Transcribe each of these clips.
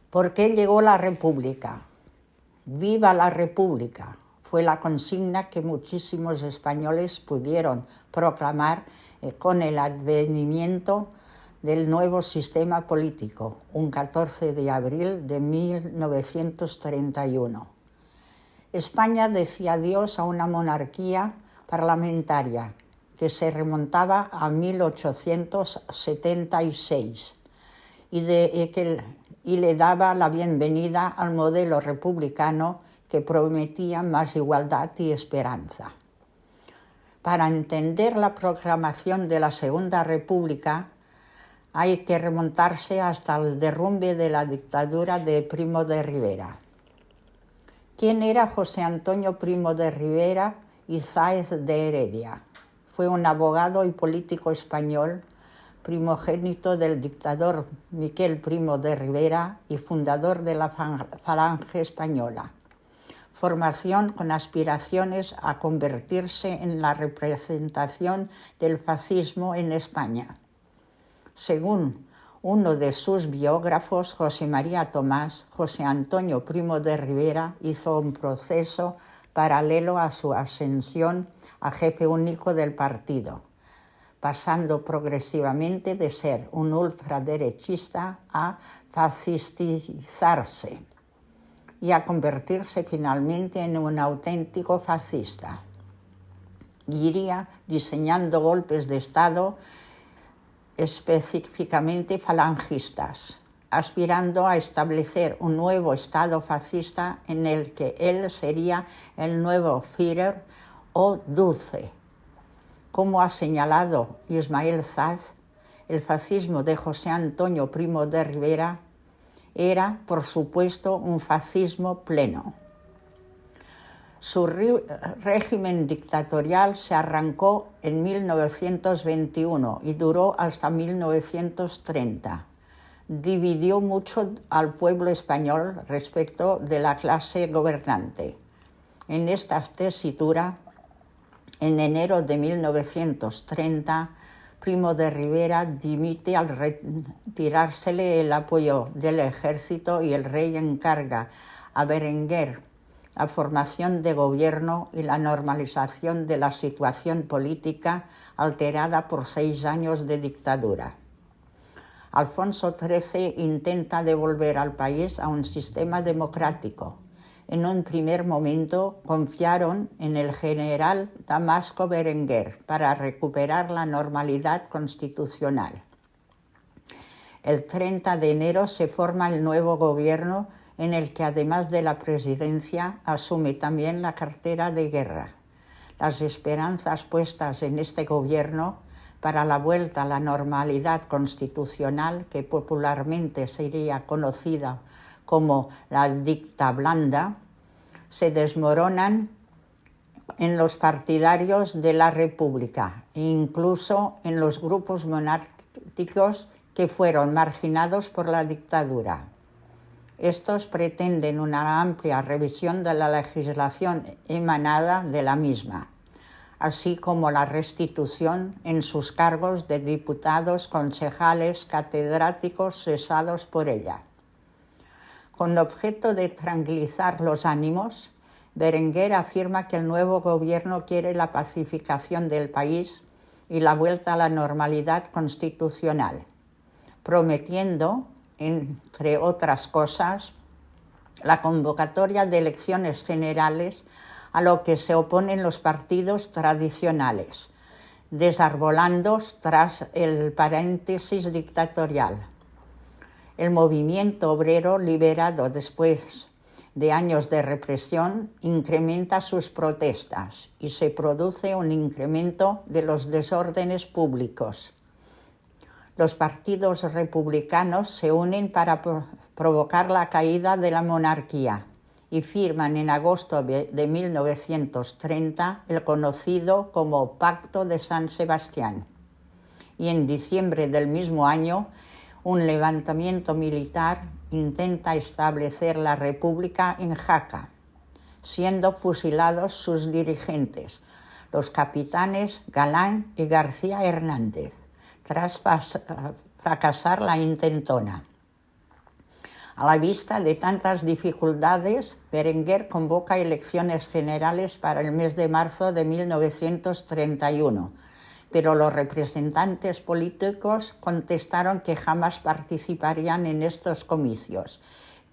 ¿Por qué llegó la República? ¡Viva la República! Fue la consigna que muchísimos españoles pudieron proclamar con el advenimiento del nuevo sistema político, un 14 de abril de 1931. España decía adiós a una monarquía parlamentaria que se remontaba a 1876 y le daba la bienvenida al modelo republicano que prometía más igualdad y esperanza. Para entender la proclamación de la Segunda República hay que remontarse hasta el derrumbe de la dictadura de Primo de Rivera. ¿Quién era José Antonio Primo de Rivera y Sáez de Heredia? Fue un abogado y político español, primogénito del dictador Miquel Primo de Rivera y fundador de la Falange Española. Formación con aspiraciones a convertirse en la representación del fascismo en España. Según uno de sus biógrafos, José María Tomás, José Antonio Primo de Rivera hizo un proceso paralelo a su ascensión a jefe único del partido, pasando progresivamente de ser un ultraderechista a fascistizarse y a convertirse finalmente en un auténtico fascista. Iría diseñando golpes de Estado específicamente falangistas, aspirando a establecer un nuevo Estado fascista en el que él sería el nuevo Führer o Duce. Como ha señalado Ismael Zaz, el fascismo de José Antonio Primo de Rivera era, por supuesto, un fascismo pleno. Su régimen dictatorial se arrancó en 1921 y duró hasta 1930. Dividió mucho al pueblo español respecto de la clase gobernante. En esta tesitura, en enero de 1930, Primo de Rivera dimite al retirársele el apoyo del ejército y el rey encarga a Berenguer la formación de gobierno y la normalización de la situación política alterada por 6 años de dictadura. Alfonso XIII intenta devolver al país a un sistema democrático. En un primer momento confiaron en el general Damasco Berenguer para recuperar la normalidad constitucional. El 30 de enero se forma el nuevo gobierno en el que además de la presidencia asume también la cartera de guerra. Las esperanzas puestas en este gobierno para la vuelta a la normalidad constitucional, que popularmente sería conocida como la dicta blanda, se desmoronan en los partidarios de la República e incluso en los grupos monárquicos que fueron marginados por la dictadura. Estos pretenden una amplia revisión de la legislación emanada de la misma, así como la restitución en sus cargos de diputados, concejales, catedráticos cesados por ella. Con objeto de tranquilizar los ánimos, Berenguer afirma que el nuevo gobierno quiere la pacificación del país y la vuelta a la normalidad constitucional, prometiendo, entre otras cosas, la convocatoria de elecciones generales, a lo que se oponen los partidos tradicionales, desarbolando tras el paréntesis dictatorial. El movimiento obrero, liberado después de años de represión, incrementa sus protestas y se produce un incremento de los desórdenes públicos. Los partidos republicanos se unen para provocar la caída de la monarquía y firman en agosto de 1930 el conocido como Pacto de San Sebastián. Y en diciembre del mismo año, un levantamiento militar intenta establecer la República en Jaca, siendo fusilados sus dirigentes, los capitanes Galán y García Hernández, tras fracasar la intentona. A la vista de tantas dificultades, Berenguer convoca elecciones generales para el mes de marzo de 1931, pero los representantes políticos contestaron que jamás participarían en estos comicios,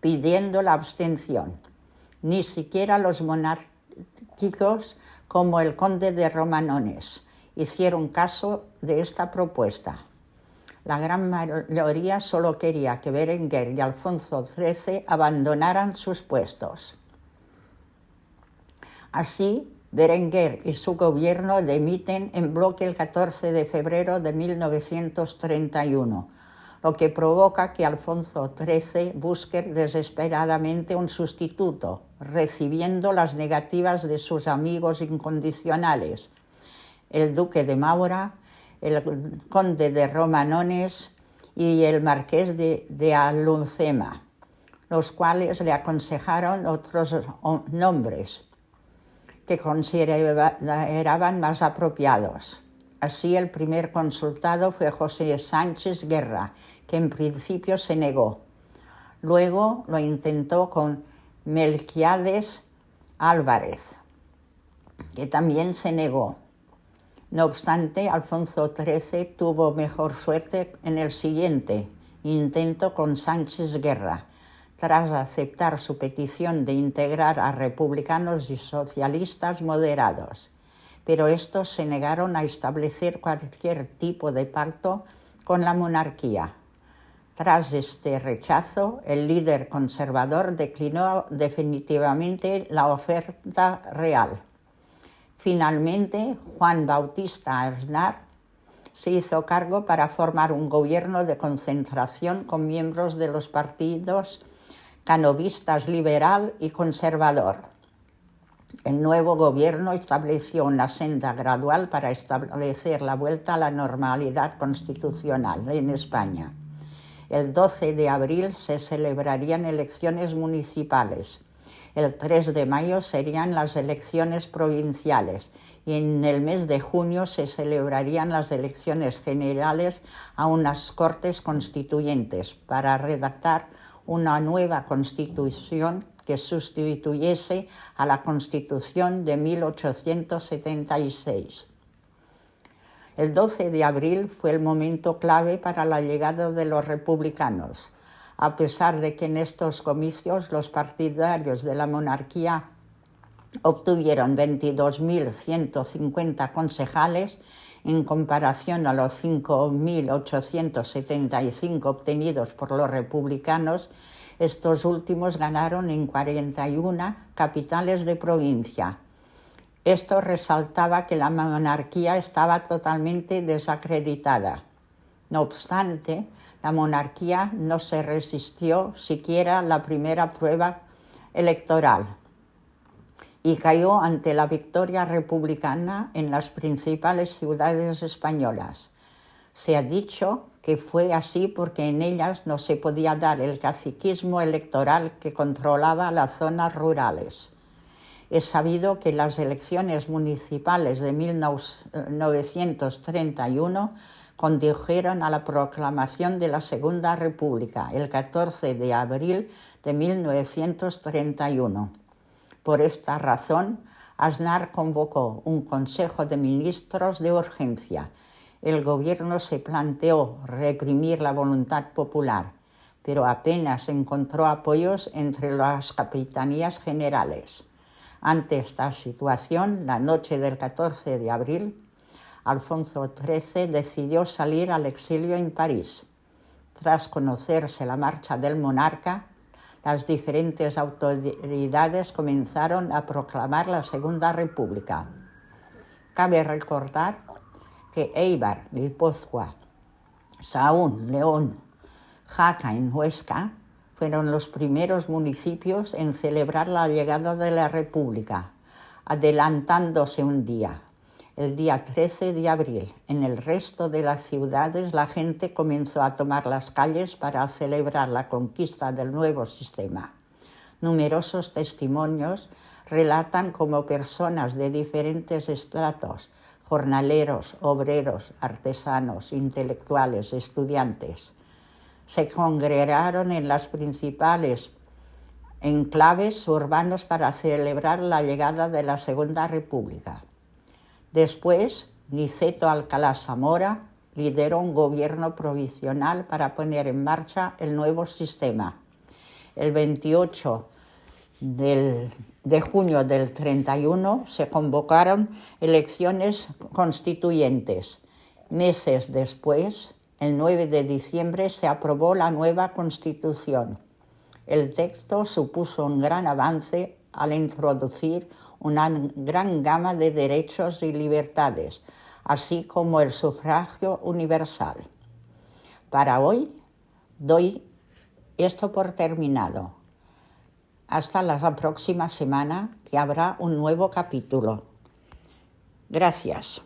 pidiendo la abstención. Ni siquiera los monárquicos, como el conde de Romanones, hicieron caso de esta propuesta. La gran mayoría solo quería que Berenguer y Alfonso XIII abandonaran sus puestos. Así, Berenguer y su gobierno dimiten en bloque el 14 de febrero de 1931, lo que provoca que Alfonso XIII busque desesperadamente un sustituto, recibiendo las negativas de sus amigos incondicionales, el duque de Maura, el conde de Romanones y el marqués de Alhucema, los cuales le aconsejaron otros nombres que consideraban más apropiados. Así, el primer consultado fue José Sánchez Guerra, que en principio se negó. Luego lo intentó con Melquiades Álvarez, que también se negó. No obstante, Alfonso XIII tuvo mejor suerte en el siguiente intento con Sánchez Guerra, tras aceptar su petición de integrar a republicanos y socialistas moderados, pero estos se negaron a establecer cualquier tipo de pacto con la monarquía. Tras este rechazo, el líder conservador declinó definitivamente la oferta real. Finalmente, Juan Bautista Aznar se hizo cargo para formar un gobierno de concentración con miembros de los partidos canovistas liberal y conservador. El nuevo gobierno estableció una senda gradual para establecer la vuelta a la normalidad constitucional en España. El 12 de abril se celebrarían elecciones municipales. El 3 de mayo serían las elecciones provinciales y en el mes de junio se celebrarían las elecciones generales a unas Cortes Constituyentes para redactar una nueva Constitución que sustituyese a la Constitución de 1876. El 12 de abril fue el momento clave para la llegada de los republicanos, a pesar de que en estos comicios los partidarios de la monarquía obtuvieron 22.150 concejales en comparación a los 5.875 obtenidos por los republicanos. Estos últimos ganaron en 41 capitales de provincia. Esto resaltaba que la monarquía estaba totalmente desacreditada. No obstante, la monarquía no se resistió siquiera a la primera prueba electoral y cayó ante la victoria republicana en las principales ciudades españolas. Se ha dicho que fue así porque en ellas no se podía dar el caciquismo electoral que controlaba las zonas rurales. Es sabido que las elecciones municipales de 1931 condujeron a la proclamación de la Segunda República el 14 de abril de 1931. Por esta razón, Aznar convocó un Consejo de Ministros de urgencia. El gobierno se planteó reprimir la voluntad popular, pero apenas encontró apoyos entre las capitanías generales. Ante esta situación, la noche del 14 de abril, Alfonso XIII decidió salir al exilio en París. Tras conocerse la marcha del monarca, las diferentes autoridades comenzaron a proclamar la Segunda República. Cabe recordar que Eibar, Guipúzcoa, Sahagún, León, Jaca en Huesca fueron los primeros municipios en celebrar la llegada de la República, adelantándose un día, el día 13 de abril. En el resto de las ciudades la gente comenzó a tomar las calles para celebrar la conquista del nuevo sistema. Numerosos testimonios relatan cómo personas de diferentes estratos, jornaleros, obreros, artesanos, intelectuales, estudiantes, se congregaron en las principales enclaves urbanos para celebrar la llegada de la Segunda República. Después, Niceto Alcalá Zamora lideró un gobierno provisional para poner en marcha el nuevo sistema. El 28 de junio del 31 se convocaron elecciones constituyentes. Meses después, el 9 de diciembre, se aprobó la nueva Constitución. El texto supuso un gran avance al introducir una gran gama de derechos y libertades, así como el sufragio universal. Para hoy, doy esto por terminado. Hasta la próxima semana, que habrá un nuevo capítulo. Gracias.